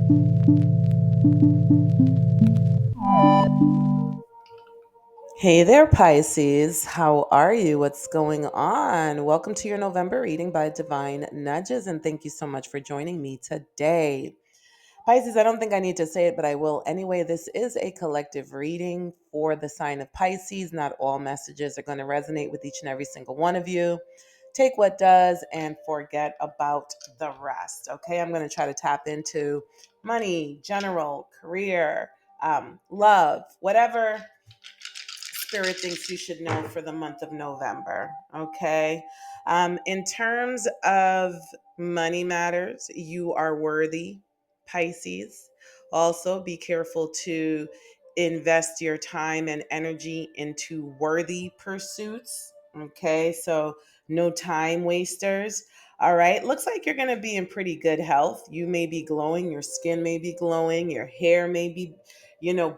Hey there, Pisces. How are you? What's going on? Welcome to your November reading by Divine Nudges, and thank you so much for joining me today. Pisces, I don't think I need to say it, but I will anyway. This is a collective reading for the sign of Pisces. Not all messages are going to resonate with each and every single one of you. Take what does and forget about the rest. Okay, I'm going to try to tap into money, general, career, love, whatever Spirit thinks you should know for the month of November. Okay. In terms of money matters, you are worthy, Pisces. Also, be careful to invest your time and energy into worthy pursuits. Okay. So, no time wasters. All right. Looks like you're going to be in pretty good health. You may be glowing. Your skin may be glowing. Your hair may be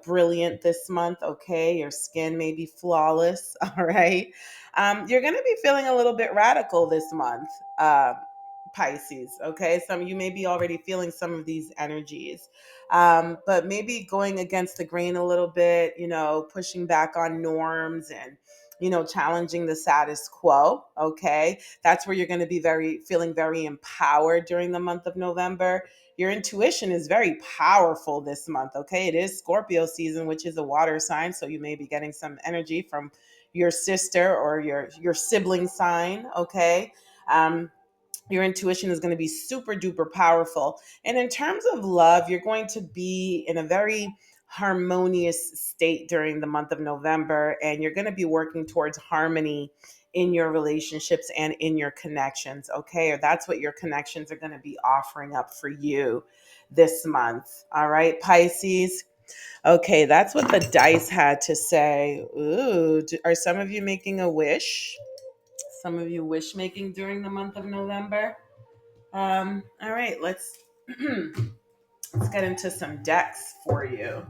brilliant this month. Okay. Your skin may be flawless. All right. You're going to be feeling a little bit radical this month, Pisces. Okay. Some of you may be already feeling some of these energies, but maybe going against the grain a little bit, pushing back on norms and challenging the status quo. Okay. That's where you're going to be feeling very empowered during the month of November. Your intuition is very powerful this month. Okay. It is Scorpio season, which is a water sign. So you may be getting some energy from your sister or your sibling sign. Okay. Um, your intuition is going to be super duper powerful. And in terms of love, you're going to be in a very harmonious state during the month of November, and you're going to be working towards harmony in your relationships and in your connections. Okay. Or that's what your connections are going to be offering up for you this month. All right, Pisces. Okay. That's what the dice had to say. Ooh, are some of you making a wish? Some of you wish making during the month of November? All right, let's get into some decks for you.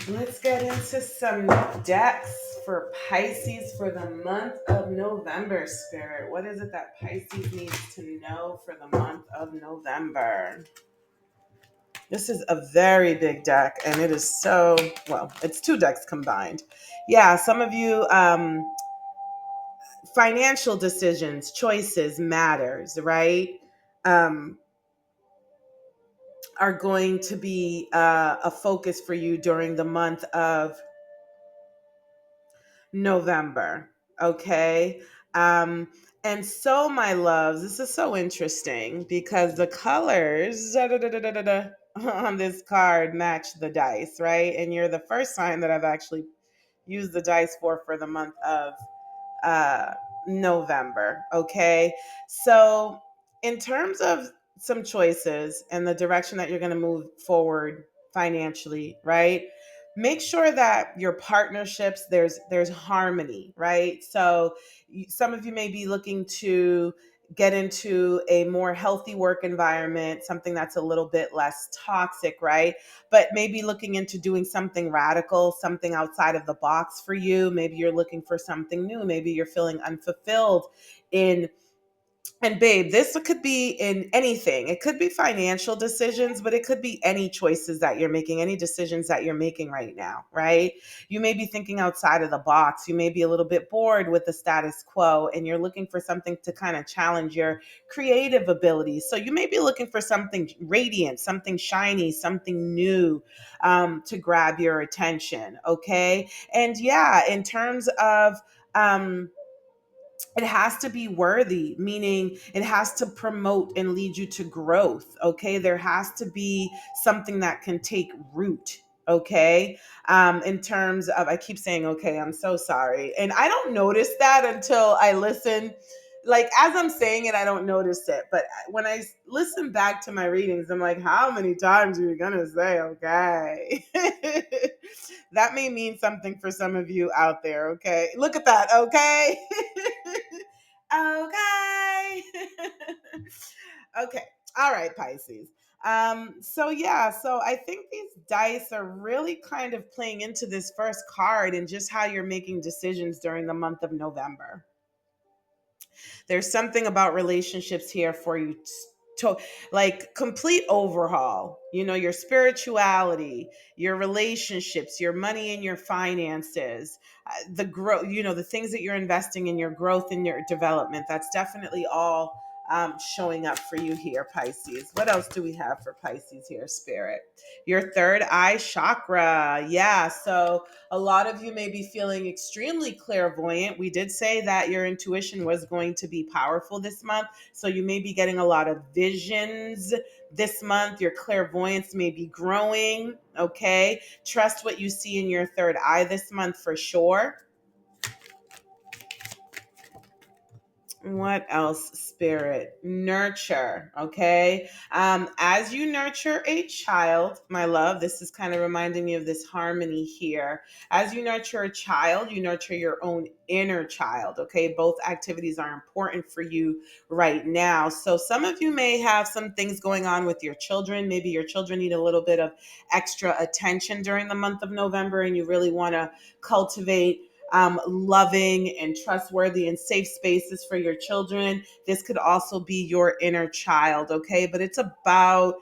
Let's get into some decks for Pisces for the month of November, Spirit. What is it that Pisces needs to know for the month of November? This is a very big deck, and it is it's two decks combined. Yeah, some of you, financial decisions, choices matters, right? Um, are going to be a focus for you during the month of November. Okay. Um, and so, my loves, this is so interesting because the colors on this card match the dice, right? And you're the first sign that I've actually used the dice for the month of uh, November. Okay. So, in terms of some choices and the direction that you're going to move forward financially, right? Make sure that your partnerships there's harmony, right? So some of you may be looking to get into a more healthy work environment, something that's a little bit less toxic, right? But maybe looking into doing something radical, something outside of the box for you. Maybe you're looking for something new. Maybe you're feeling unfulfilled in and babe, this could be in anything. It could be financial decisions, but it could be any choices that you're making, any decisions that you're making right now, right? You may be thinking outside of the box. You may be a little bit bored with the status quo and you're looking for something to kind of challenge your creative abilities. So you may be looking for something radiant, something shiny, something new, to grab your attention, okay? And yeah, in terms of, it has to be worthy, meaning it has to promote and lead you to growth. Okay. There has to be something that can take root. Okay. In terms of, I keep saying, okay, I'm so sorry. And I don't notice that until I listen. Like, as I'm saying it, I don't notice it. But when I listen back to my readings, I'm like, how many times are you going to say, okay? That may mean something for some of you out there. Okay. Look at that. Okay. Okay. Okay. All right, Pisces. So I think these dice are really kind of playing into this first card and just how you're making decisions during the month of November. There's something about relationships here for you like complete overhaul, your spirituality, your relationships, your money and your finances, the growth, the things that you're investing in, your growth and your development. That's definitely all showing up for you here, Pisces. What else do we have for Pisces here, Spirit? Your third eye chakra. Yeah. So a lot of you may be feeling extremely clairvoyant. We did say that your intuition was going to be powerful this month. So you may be getting a lot of visions this month. Your clairvoyance may be growing. Okay. Trust what you see in your third eye this month for sure. What else, Spirit? Nurture. Okay. As you nurture a child, my love, this is kind of reminding me of this harmony here. As you nurture a child, you nurture your own inner child. Okay. Both activities are important for you right now. So some of you may have some things going on with your children. Maybe your children need a little bit of extra attention during the month of November, and you really want to cultivate loving and trustworthy and safe spaces for your children. This could also be your inner child, okay? But it's about,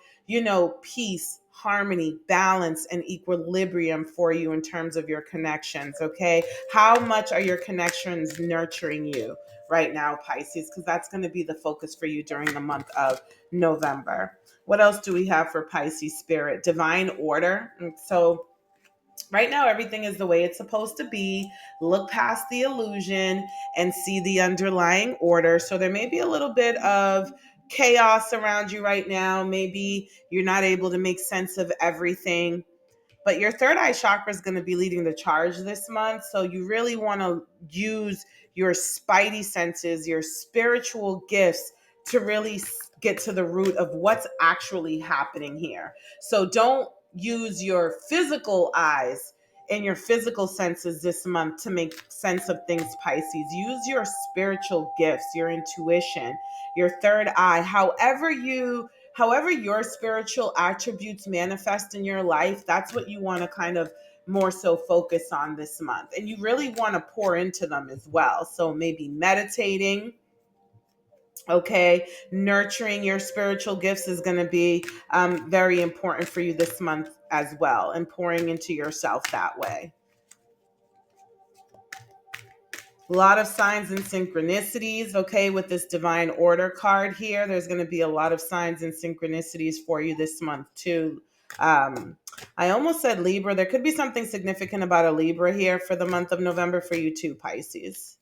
peace, harmony, balance, and equilibrium for you in terms of your connections, okay? How much are your connections nurturing you right now, Pisces? Because that's going to be the focus for you during the month of November. What else do we have for Pisces, Spirit? Divine order. And so right now, everything is the way it's supposed to be. Look past the illusion and see the underlying order. So there may be a little bit of chaos around you right now. Maybe you're not able to make sense of everything. But your third eye chakra is going to be leading the charge this month. So you really want to use your spidey senses, your spiritual gifts to really get to the root of what's actually happening here. So don't use your physical eyes and your physical senses this month to make sense of things, Pisces. Use your spiritual gifts, your intuition, your third eye, however your spiritual attributes manifest in your life. That's what you want to kind of more so focus on this month. And you really want to pour into them as well. So maybe meditating, okay, nurturing your spiritual gifts is going to be very important for you this month as well, and pouring into yourself that way. A lot of signs and synchronicities, okay, with this divine order card here. There's going to be a lot of signs and synchronicities for you this month too. I almost said Libra. There could be something significant about a Libra here for the month of November for you too, Pisces.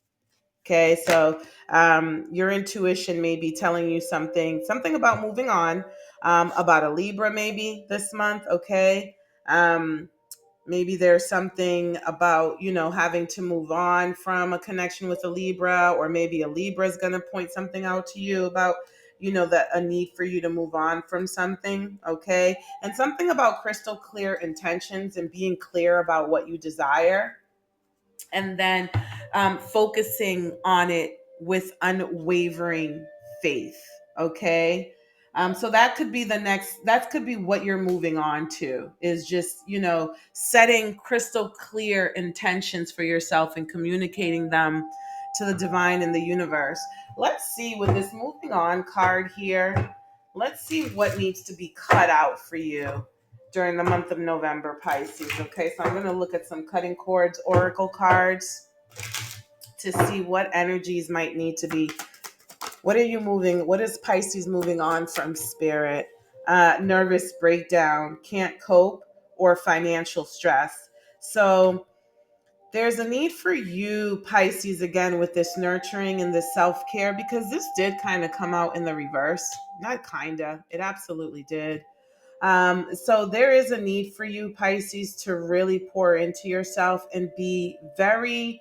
Okay, so your intuition may be telling you something about moving on, about a Libra maybe this month, okay? Maybe there's something about, having to move on from a connection with a Libra, or maybe a Libra is going to point something out to you about, that a need for you to move on from something, okay? And something about crystal clear intentions and being clear about what you desire, and then focusing on it with unwavering faith, okay? So that could be that could be what you're moving on to, is just, setting crystal clear intentions for yourself and communicating them to the divine and the universe. Let's see, with this moving on card here, let's see what needs to be cut out for you during the month of November, Pisces. Okay, so I'm going to look at some cutting cords, oracle cards, to see what energies might need to be. What is Pisces moving on from, Spirit? Nervous breakdown, can't cope, or financial stress. So there's a need for you, Pisces, again, with this nurturing and this self-care, because this did kind of come out in the reverse. Not kinda, it absolutely did. So there is a need for you, Pisces, to really pour into yourself and be very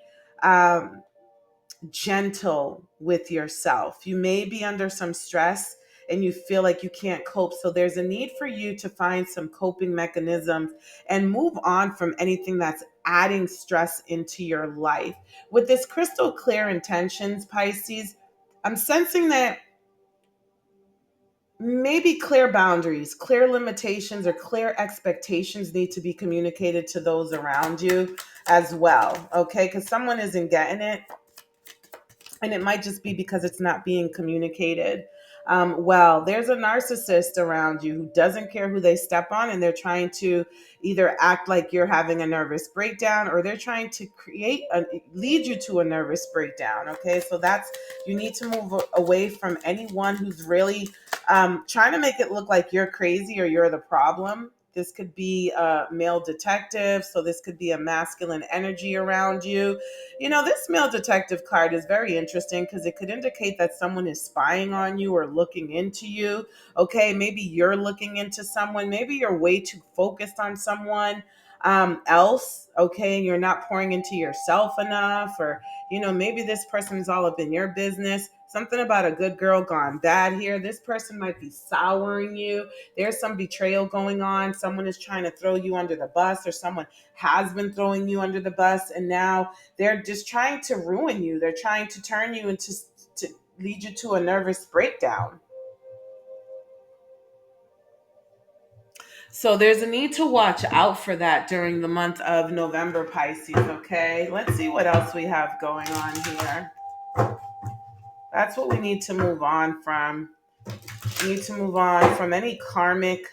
gentle with yourself. You may be under some stress and you feel like you can't cope. So there's a need for you to find some coping mechanisms and move on from anything that's adding stress into your life. With this crystal clear intentions, Pisces, I'm sensing that maybe clear boundaries, clear limitations, or clear expectations need to be communicated to those around you as well, okay? Because someone isn't getting it. and it might just be because it's not being communicated well. There's a narcissist around you who doesn't care who they step on, and they're trying to either act like you're having a nervous breakdown, or they're trying to lead you to a nervous breakdown. Okay, so that's, you need to move away from anyone who's really trying to make it look like you're crazy or you're the problem. This could be a male detective, so this could be a masculine energy around you. You know, this male detective card is very interesting because it could indicate that someone is spying on you or looking into you. Okay, maybe you're looking into someone. Maybe you're way too focused on someone else. Okay, and you're not pouring into yourself enough, or maybe this person is all up in your business. Something about a good girl gone bad here. This person might be souring you. There's some betrayal going on. Someone is trying to throw you under the bus, or someone has been throwing you under the bus, and now they're just trying to ruin you. They're trying to turn you into, to lead you to a nervous breakdown. So there's a need to watch out for that during the month of November, Pisces. Okay, let's see what else we have going on here. That's what we need to move on from. We need to move on from any karmic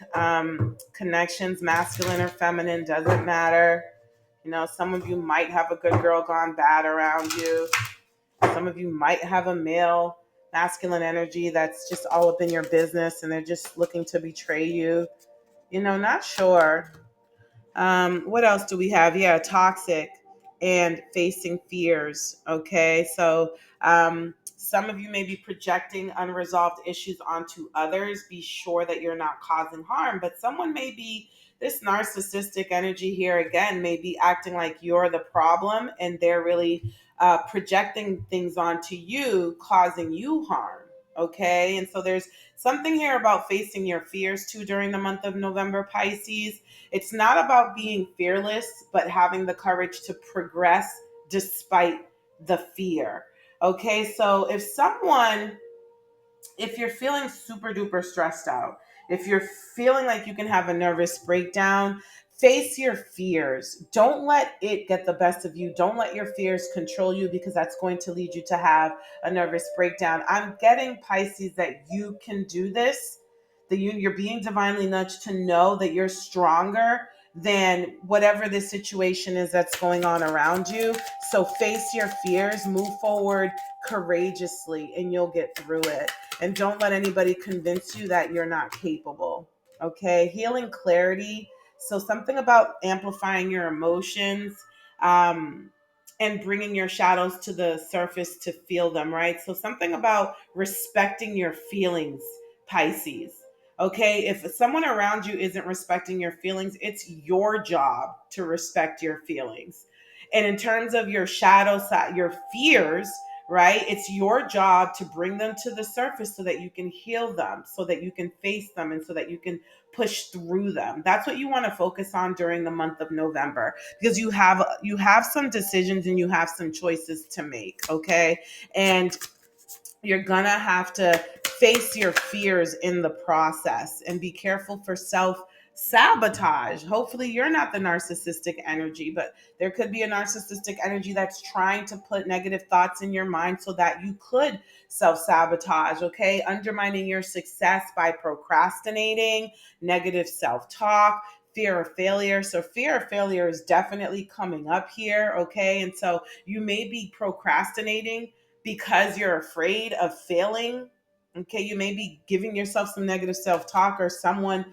connections, masculine or feminine, doesn't matter. Some of you might have a good girl gone bad around you. Some of you might have a male masculine energy that's just all up in your business, and they're just looking to betray you. Not sure. What else do we have? Yeah, toxic and facing fears. Okay, so some of you may be projecting unresolved issues onto others. Be sure that you're not causing harm, but someone may be, this narcissistic energy here again, may be acting like you're the problem, and they're really projecting things onto you, causing you harm. Okay, and so there's something here about facing your fears too during the month of November, Pisces. It's not about being fearless, but having the courage to progress despite the fear. Okay, so if you're feeling super duper stressed out, if you're feeling like you can have a nervous breakdown, face your fears. Don't let it get the best of you. Don't let your fears control you, because that's going to lead you to have a nervous breakdown. I'm getting, Pisces, that you can do this, that you're being divinely nudged to know that you're stronger than whatever the situation is that's going on around you. So face your fears, move forward courageously, and you'll get through it. And don't let anybody convince you that you're not capable. Okay, healing clarity. So something about amplifying your emotions, um, and bringing your shadows to the surface to feel them, right? So something about respecting your feelings, Pisces. Okay, if someone around you isn't respecting your feelings, it's your job to respect your feelings. And in terms of your shadow side, your fears, right? It's your job to bring them to the surface so that you can heal them, so that you can face them, and so that you can push through them. That's what you want to focus on during the month of November, because you have some decisions and you have some choices to make, okay? And you're gonna have to face your fears in the process, and be careful for self sabotage. Hopefully you're not the narcissistic energy, but there could be a narcissistic energy that's trying to put negative thoughts in your mind so that you could self sabotage. Okay, undermining your success by procrastinating, negative self talk, fear of failure. So fear of failure is definitely coming up here. Okay, and so you may be procrastinating because you're afraid of failing. Okay, you may be giving yourself some negative self talk, or someone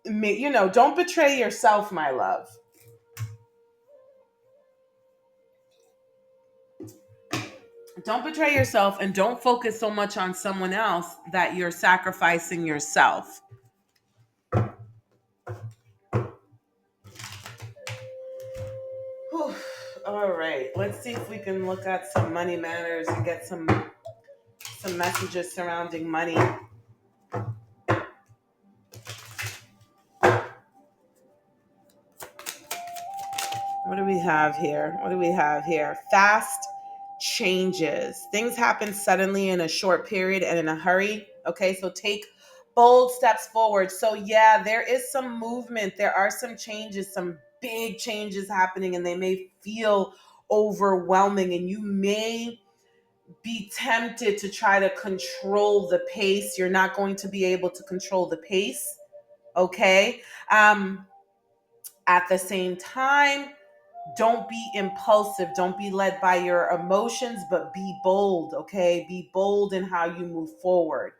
may, don't betray yourself, my love. Don't betray yourself, and don't focus so much on someone else that you're sacrificing yourself. Whew. All right, let's see if we can look at some money matters and get some messages surrounding money. What do we have here? What do we have here? Fast changes. Things happen suddenly in a short period and in a hurry. Okay, so take bold steps forward. So, yeah, there is some movement. There are some changes, some big changes happening, and they may feel overwhelming. And you may be tempted to try to control the pace. You're not going to be able to control the pace. Okay. Um, at the same time, don't be impulsive. Don't be led by your emotions, but be bold. Okay. Be bold in how you move forward.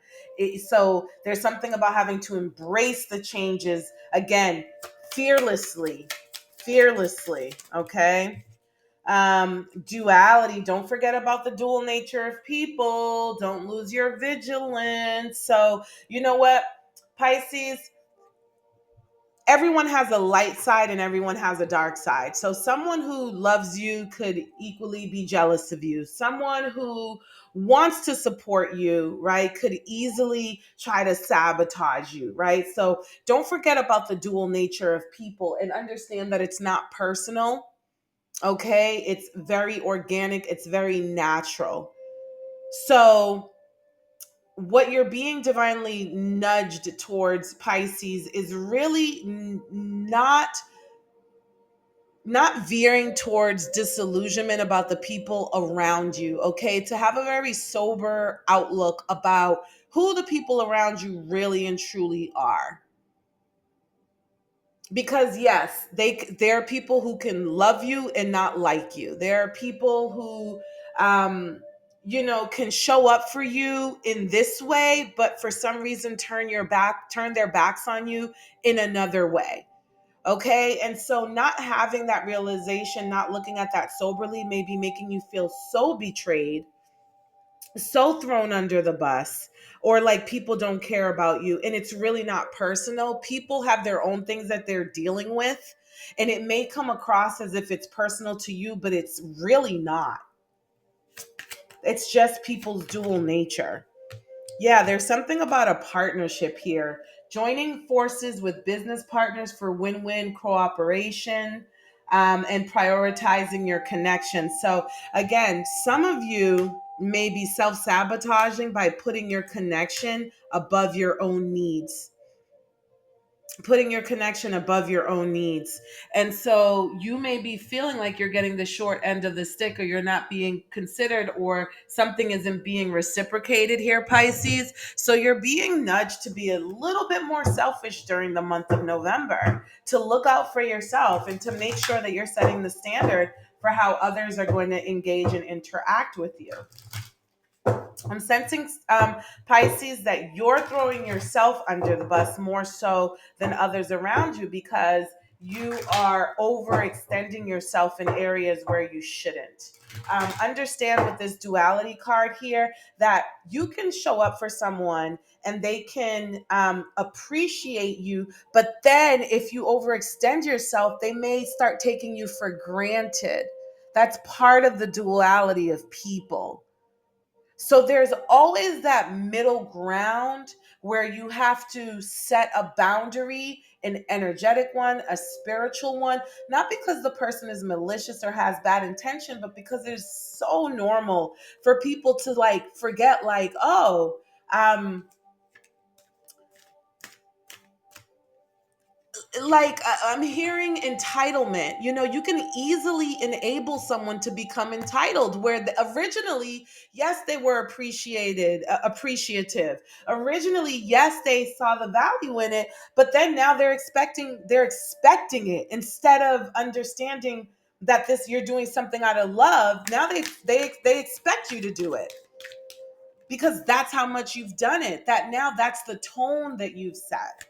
So there's something about having to embrace the changes again, fearlessly, fearlessly. Okay. Duality, don't forget about the dual nature of people. Don't lose your vigilance. So you know what, Pisces, everyone has a light side and everyone has a dark side. So someone who loves you could equally be jealous of you. Someone who wants to support you, right, could easily try to sabotage you, right? So don't forget about the dual nature of people and understand that it's not personal. Okay, it's very organic, it's very natural. So what you're being divinely nudged towards, Pisces, is really not veering towards disillusionment about the people around you. Okay, to have a very sober outlook about who the people around you really and truly are. Because yes, there are people who can love you and not like you. There are people who can show up for you in this way, but for some reason turn their backs on you in another way. Okay, and so not having that realization, not looking at that soberly, may be making you feel so betrayed, so thrown under the bus, or like people don't care about you, and it's really not personal. People have their own things that they're dealing with, and it may come across as if it's personal to you, but it's really not. It's just people's dual nature. Yeah, there's something about a partnership here. Joining forces with business partners for win-win cooperation, and prioritizing your connection. So, again, some of you may be self sabotaging by putting your connection above your own needs, putting your connection above your own needs. And so you may be feeling like you're getting the short end of the stick, or you're not being considered, or something isn't being reciprocated here, Pisces. So you're being nudged to be a little bit more selfish during the month of November, to look out for yourself and to make sure that you're setting the standard for how others are going to engage and interact with you. I'm sensing, Pisces, that you're throwing yourself under the bus more so than others around you, because you are overextending yourself in areas where you shouldn't. Understand with this duality card here that you can show up for someone and they can appreciate you, but then if you overextend yourself, they may start taking you for granted. That's part of the duality of people. So there's always that middle ground where you have to set a boundary, an energetic one, a spiritual one, not because the person is malicious or has bad intention, but because it's so normal for people to like forget, like, oh, I'm hearing entitlement. You can easily enable someone to become entitled, where originally, yes, they were appreciative. Originally, yes, they saw the value in it, but then now they're expecting it, instead of understanding that this you're doing something out of love. Now they expect you to do it because that's how much you've done it. That's the tone that you've set.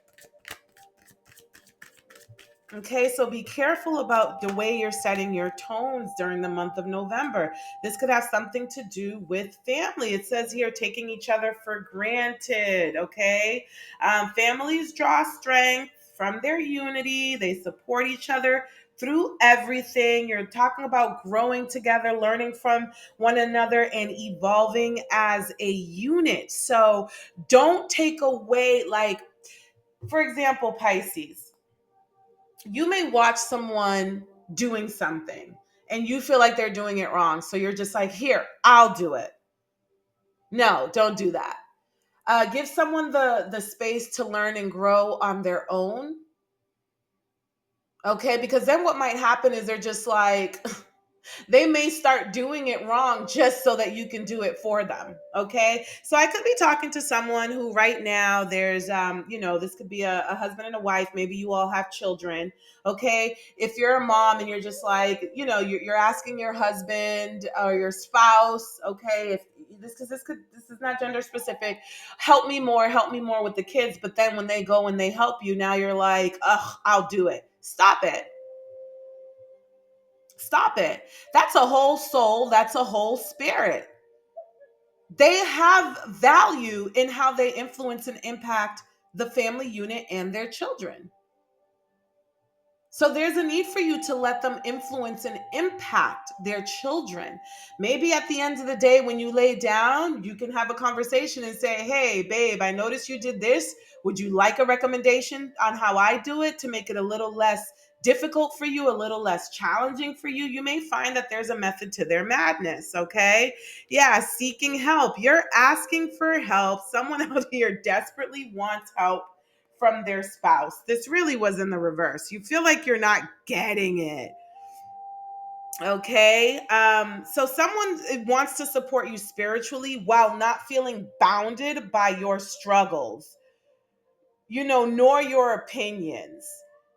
Okay, so be careful about the way you're setting your tones during the month of November. This could have something to do with family. It says here, taking each other for granted. Okay, families draw strength from their unity, they support each other through everything. You're talking about growing together, learning from one another, and evolving as a unit. So don't take away, like, for example, Pisces, you may watch someone doing something and you feel like they're doing it wrong. So you're just like, here, I'll do it. No, don't do that. Give someone the space to learn and grow on their own. Okay, because then what might happen is they're just like, They may start doing it wrong just so that you can do it for them. Okay. So I could be talking to someone who right now there's, this could be a husband and a wife. Maybe you all have children. Okay. If you're a mom and you're just like, you're asking your husband or your spouse, okay, if this is not gender specific, help me more with the kids. But then when they go and they help you, now you're like, ugh, I'll do it. Stop it. Stop it. That's a whole soul. That's a whole spirit. They have value in how they influence and impact the family unit and their children. So there's a need for you to let them influence and impact their children. Maybe at the end of the day, when you lay down, you can have a conversation and say, hey, babe, I noticed you did this. Would you like a recommendation on how I do it to make it a little less difficult for you, a little less challenging for you? You may find that there's a method to their madness, okay? Yeah, seeking help. You're asking for help. Someone out here desperately wants help from their spouse. This really was in the reverse. You feel like you're not getting it. Okay. So someone wants to support you spiritually while not feeling bounded by your struggles, nor your opinions.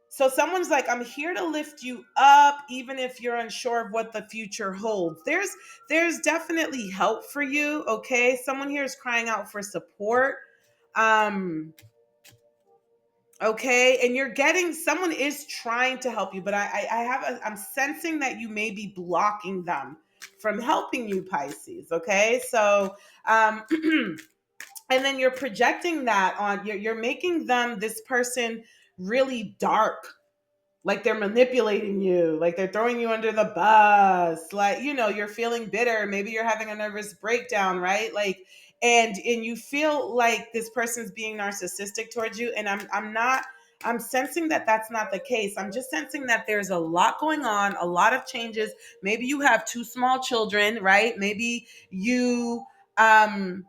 So someone's like, I'm here to lift you up, even if you're unsure of what the future holds. There's definitely help for you. Okay. Someone here is crying out for support. Um, Okay, and you're getting someone is trying to help you, but I'm sensing that you may be blocking them from helping you, Pisces. Okay, so and then you're projecting that on you're making them, this person, really dark, like they're manipulating you, like they're throwing you under the bus, like you're feeling bitter, maybe you're having a nervous breakdown, right? Like, and you feel like this person's being narcissistic towards you, and I'm sensing that that's not the case. I'm just sensing that there's a lot going on, a lot of changes. Maybe you have two small children, right? Um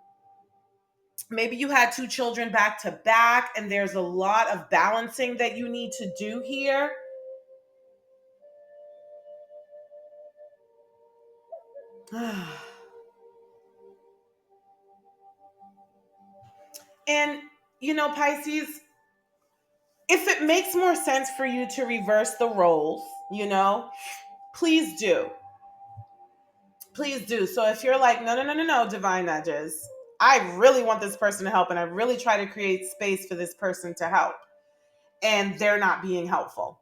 maybe you had two children back to back, and there's a lot of balancing that you need to do here. And, Pisces, if it makes more sense for you to reverse the roles, please do. Please do. So if you're like, no, no, no, no, no, divine nudges, I really want this person to help, and I really try to create space for this person to help, and they're not being helpful.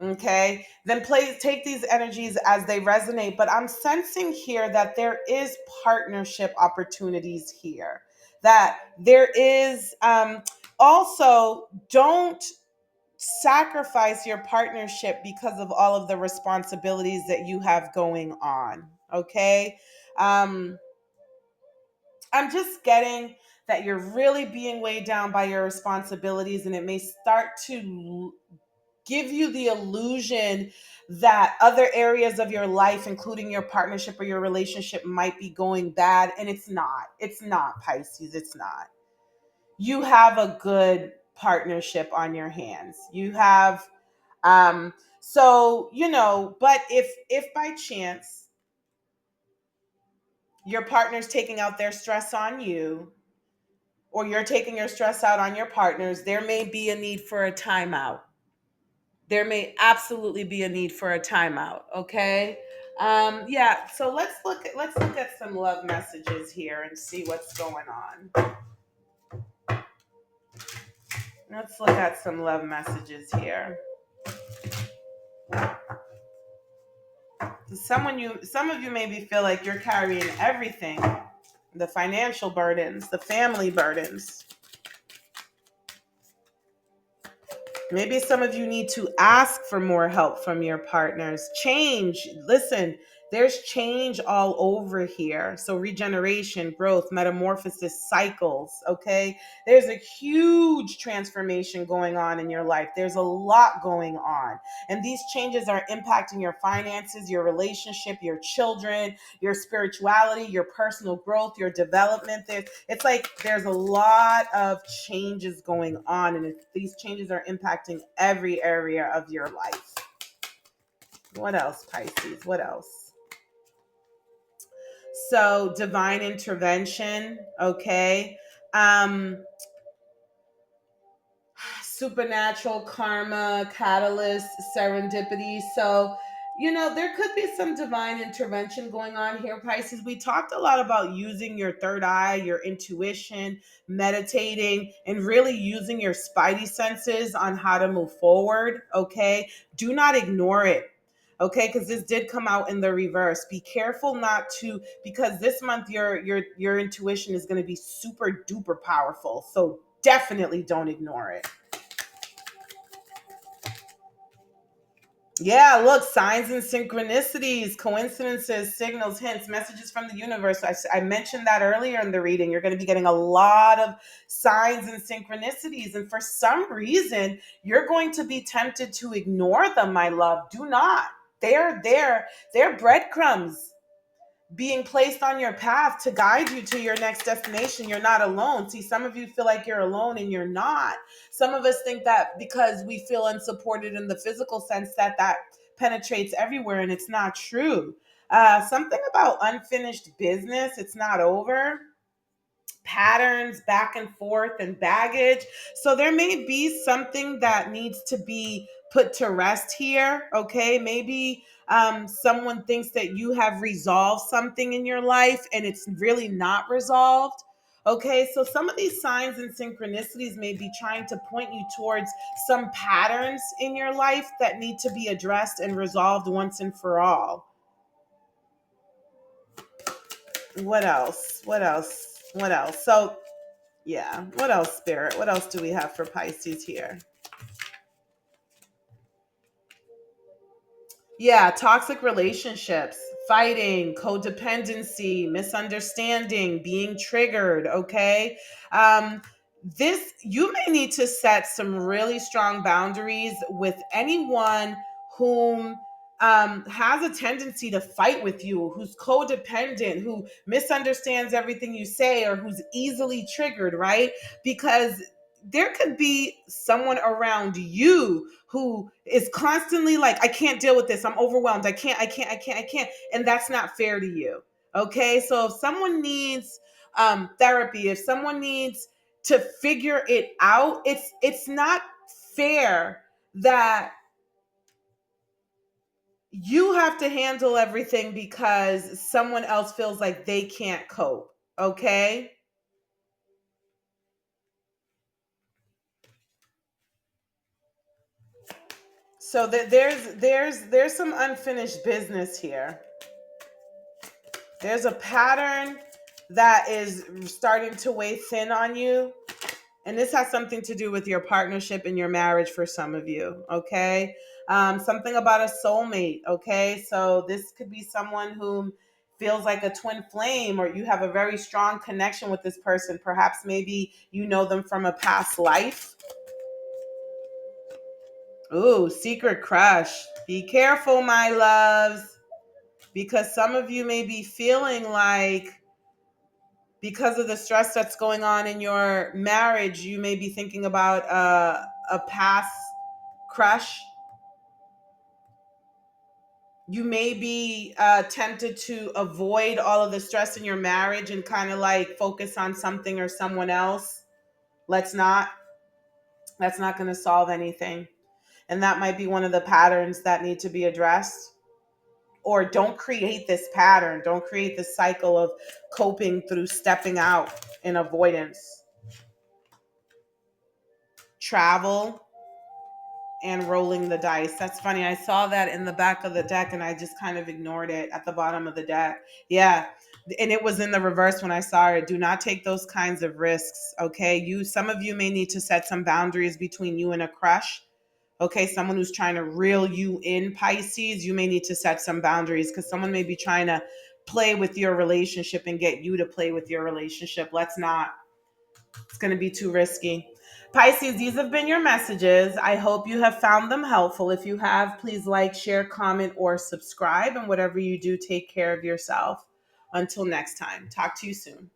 Okay, then please take these energies as they resonate. But I'm sensing here that there is partnership opportunities here, that there is, also, don't sacrifice your partnership because of all of the responsibilities that you have going on. Okay, um, I'm just getting that you're really being weighed down by your responsibilities, and it may start to give you the illusion that other areas of your life, including your partnership or your relationship, might be going bad. And it's not. It's not, Pisces. It's not. You have a good partnership on your hands. You have, but if by chance your partner's taking out their stress on you, or you're taking your stress out on your partners, there may be a need for a timeout. There may absolutely be a need for a timeout. Okay. Yeah. So let's look at some love messages here and see what's going on. Let's look at some love messages here. Some of you maybe feel like you're carrying everything, the financial burdens, the family burdens. Maybe some of you need to ask for more help from your partners. Change. Listen, there's change all over here. So regeneration, growth, metamorphosis, cycles, okay? There's a huge transformation going on in your life. There's a lot going on. And these changes are impacting your finances, your relationship, your children, your spirituality, your personal growth, your development. It's like there's a lot of changes going on, and these changes are impacting every area of your life. What else, Pisces? What else? So, divine intervention, okay? Um, Supernatural karma, catalyst, serendipity. So, there could be some divine intervention going on here, Pisces. We talked a lot about using your third eye, your intuition, meditating, and really using your spidey senses on how to move forward. Okay. Do not ignore it. Okay, because this did come out in the reverse. Be careful not to, because this month your intuition is going to be super duper powerful. So definitely don't ignore it. Yeah, look, signs and synchronicities, coincidences, signals, hints, messages from the universe. I mentioned that earlier in the reading. You're going to be getting a lot of signs and synchronicities. And for some reason, you're going to be tempted to ignore them, my love. Do not. They're there. They're breadcrumbs being placed on your path to guide you to your next destination. You're not alone. See, some of you feel like you're alone and you're not. Some of us think that because we feel unsupported in the physical sense that penetrates everywhere, and it's not true. Something about unfinished business, it's not over, patterns back and forth and baggage. So there may be something that needs to be put to rest here. Okay. Maybe someone thinks that you have resolved something in your life and it's really not resolved. Okay. So some of these signs and synchronicities may be trying to point you towards some patterns in your life that need to be addressed and resolved once and for all. What else? What else? What else? So yeah. What else, Spirit? What else do we have for Pisces here? Yeah, toxic relationships, fighting, codependency, misunderstanding, being triggered, okay? Um this, you may need to set some really strong boundaries with anyone whom has a tendency to fight with you, who's codependent, who misunderstands everything you say, or who's easily triggered, right? Because there could be someone around you who is constantly like, I can't deal with this, I'm overwhelmed, I can't, and that's not fair to you. Okay, so if someone needs therapy, if someone needs to figure it out, it's not fair that you have to handle everything because someone else feels like they can't cope. Okay, so there's some unfinished business here. There's a pattern that is starting to weigh thin on you. And this has something to do with your partnership and your marriage for some of you. Okay. Something about a soulmate. Okay. So this could be someone who feels like a twin flame, or you have a very strong connection with this person. Perhaps maybe you know them from a past life. Ooh, secret crush. Be careful, my loves, because some of you may be feeling like, because of the stress that's going on in your marriage, you may be thinking about a past crush. You may be tempted to avoid all of the stress in your marriage and kind of like focus on something or someone else. Let's not. That's not going to solve anything. And that might be one of the patterns that need to be addressed. Or don't create this pattern. Don't create this cycle of coping through stepping out in avoidance. Travel and rolling the dice. That's funny. I saw that in the back of the deck and I just kind of ignored it at the bottom of the deck. Yeah. And it was in the reverse when I saw it. Do not take those kinds of risks. Okay. Some of you may need to set some boundaries between you and a crush. Okay. Someone who's trying to reel you in, Pisces, you may need to set some boundaries because someone may be trying to play with your relationship and get you to play with your relationship. Let's not. It's going to be too risky. Pisces, these have been your messages. I hope you have found them helpful. If you have, please like, share, comment, or subscribe. And whatever you do, take care of yourself. Until next time, talk to you soon.